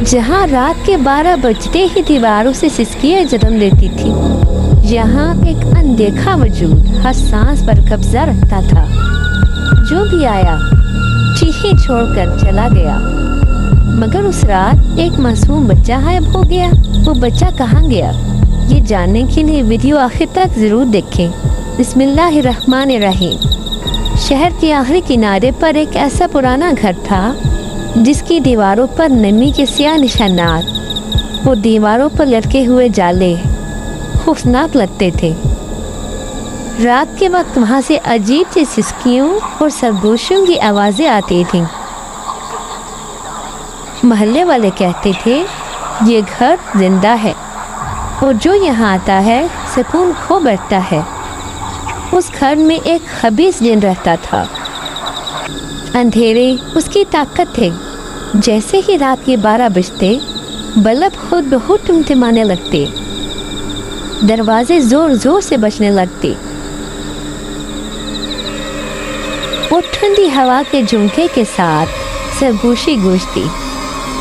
जहाँ रात के 12 बजते ही दीवारों से सिसकियाँ जन्म लेती थी, यहाँ एक अनदेखा वजूद हर सांस पर कब्जा रखता था। जो भी आया चीखें छोड़कर चला गया। मगर उस रात एक मासूम बच्चा गायब हो गया। वो बच्चा कहाँ गया, ये जानने के लिए वीडियो आखिर तक ज़रूर देखें। बिस्मिल्लाहिर्रहमानिर्रहीम। शहर के आखिरी किनारे पर एक ऐसा पुराना घर था जिसकी दीवारों पर नमी के स्याह निशानात और दीवारों पर लटके हुए जाले खौफनाक लगते थे। रात के वक्त वहाँ से अजीब सी सिसकियों और सरगोशियों की आवाज़ें आती थीं। मोहल्ले वाले कहते थे ये घर जिंदा है और जो यहाँ आता है सुकून खो बैठता है। उस घर में एक खबीस जिन रहता था। अंधेरे उसकी ताकत थे। जैसे ही रात के 12 बजते बल्ब खुद बहुत टिमटिमाने लगते, दरवाजे जोर जोर से बजने लगते और ठंडी हवा के झोंके के साथ सरगोशी गूंजती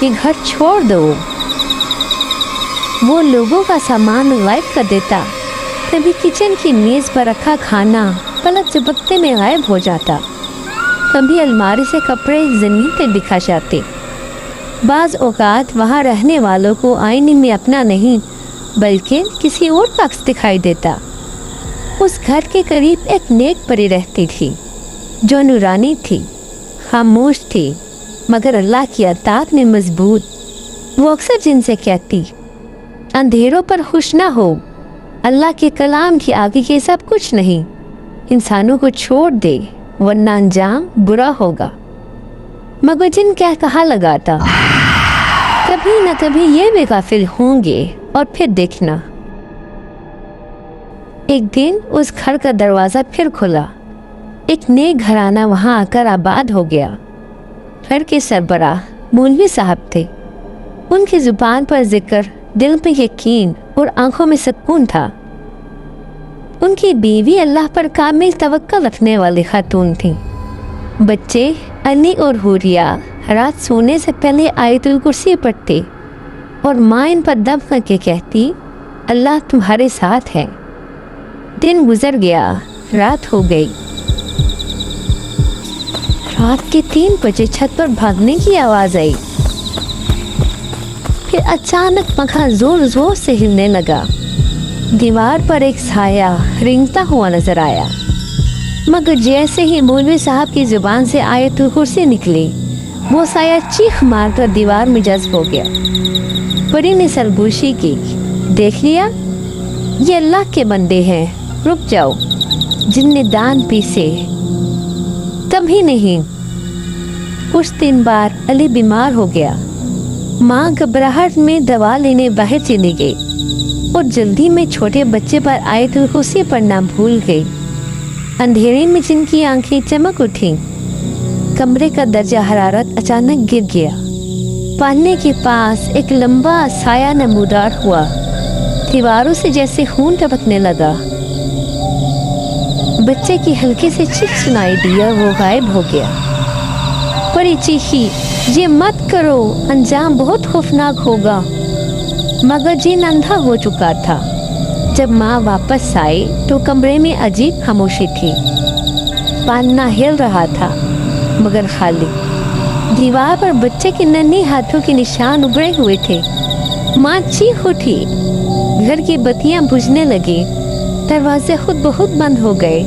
कि घर छोड़ दो। वो लोगों का सामान गायब कर देता। कभी किचन की मेज़ पर रखा खाना पलक झपकते में गायब हो जाता। कभी अलमारी से कपड़े ज़मीन पर बिखा जाते। बाज़ औक़ात वहाँ रहने वालों को आईने में अपना नहीं बल्कि किसी और का अक्स दिखाई देता। उस घर के करीब एक नेक परी रहती थी जो नूरानी थी, खामोश थी, मगर अल्लाह की अतात में मजबूत। वो अक्सर जिनसे कहती अंधेरों पर खुश ना हो, अल्लाह के कलाम की आगे ये सब कुछ नहीं। इंसानों को छोड़ दे वरना अंजाम बुरा होगा। मगर जिन क्या कहा लगाता कभी न कभी ये भी गाफिल होंगे और फिर देखना। एक दिन उस घर का दरवाज़ा फिर खुला। एक नेक घराना वहाँ आकर आबाद हो गया। घर के सरबराह मौलवी साहब थे। उनकी ज़ुबान पर जिक्र, दिल पे यकीन और आंखों में सुकून था। उनकी बीवी अल्लाह पर कामिल तवक्कुल रखने वाली खातून थी। बच्चे अली और हुरिया रात सोने से पहले आयतुल कुर्सी पढ़ते और माँ इन पर दब करके कहती अल्लाह तुम्हारे साथ है। दिन गुजर गया, रात हो गई। रात के 3 बजे छत पर भागने की आवाज़ आई। फिर अचानक पंखा जोर जोर से हिलने लगा। दीवार पर एक साया रेंगता हुआ नजर आया। मगर जैसे ही मौलवी साहब की जुबान से आयतुल कुर्सी निकली, वो साया चीख मारकर दीवार में जज्ब हो गया। परी ने सरगोशी की, देख लिया, ये अल्लाह के बंदे हैं, रुक जाओ। जिनने दान पीसे तभी नहीं। कुछ दिन बाद अली बीमार हो गया। माँ घबराहट में दवा लेने बाहर चली गई और जल्दी में छोटे बच्चे पर आयतुल कुर्सी पढ़ना भूल गई। अंधेरे में जिनकी आंखें चमक उठी। कमरे का दर्जा हरारत अचानक गिर गया। पालने के पास एक लंबा साया नमूदार हुआ। दीवारों से जैसे खून टपकने लगा। बच्चे की हल्के से चीख सुनाई दी और वो गायब हो गया। परी चीखी, ये मत करो, अंजाम बहुत खौफनाक होगा। मगर जिन अंधा हो चुका था। जब माँ वापस आई तो कमरे में अजीब खामोशी थी। पालना हिल रहा था मगर खाली। दीवार पर बच्चे के नन्हे हाथों के निशान उभरे हुए थे। माँ चीख उठी। घर की बत्तियां बुझने लगी। दरवाजे खुद बहुत बंद हो गए।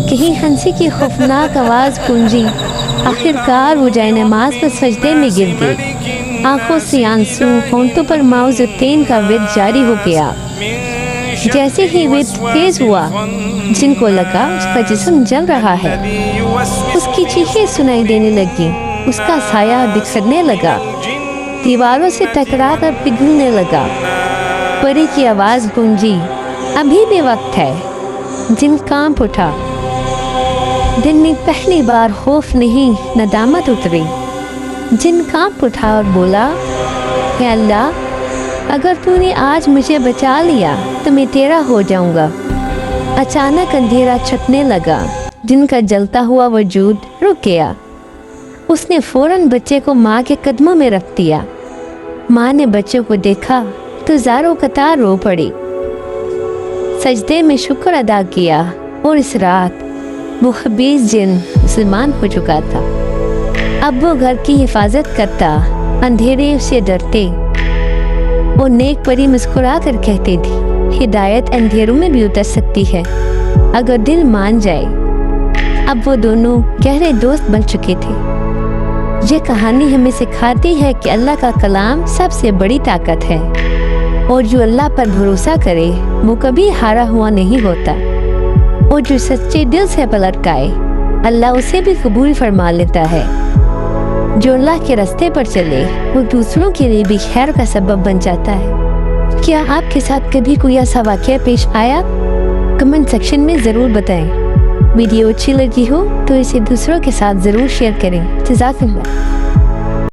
कहीं हंसी की खौफनाक आवाज़ गूंजी। आखिरकार वो जाए नमाज पर सजदे में गिर गई। आंखों से आंसू, होंठों पर माउज़ुद्दीन का विद जारी हो गया। जैसे ही विद तेज हुआ, जिनको लगा उसका जिस्म जल रहा है। उसकी चीखें सुनाई देने लगी। उसका साया बिखरने लगा, दीवारों से टकरा कर पिघलने लगा। परी की आवाज़ गूंजी, अभी भी वक्त है। जिन कांप उठा। दिन में पहली बार खौफ नहीं नदामत उतरी। जिन कांप उठा और बोला, हे अल्लाह, अगर तूने आज मुझे बचा लिया तो मैं तेरा हो जाऊंगा। अचानक अंधेरा छटने लगा। जिन का जलता हुआ वजूद रुक गया। उसने फौरन बच्चे को माँ के कदमों में रख दिया। माँ ने बच्चों को देखा तो ज़ारो कतार रो पड़ी, सजदे में शुक्र अदा किया। और इस रात वो खबीस जिन मुसलमान हो चुका था। अब वो घर की हिफाजत करता, अंधेरे से डरते। वो नेक परी मुस्कुरा कर कहती थी, हिदायत अंधेरों में भी उतर सकती है अगर दिल मान जाए। अब वो दोनों गहरे दोस्त बन चुके थे। ये कहानी हमें सिखाती है कि अल्लाह का कलाम सबसे बड़ी ताकत है, और जो अल्लाह पर भरोसा करे वो कभी हारा हुआ नहीं होता। और जो सच्चे दिल से पलट आए, अल्लाह उसे भी कबूल फरमा लेता है। जो अल्लाह के रास्ते पर चले वो दूसरों के लिए भी खैर का सबब बन जाता है। क्या आपके साथ कभी कोई ऐसा वाक़या पेश आया? कमेंट सेक्शन में ज़रूर बताएं। वीडियो अच्छी लगी हो तो इसे दूसरों के साथ ज़रूर शेयर करें। जज़ाकल्लाह।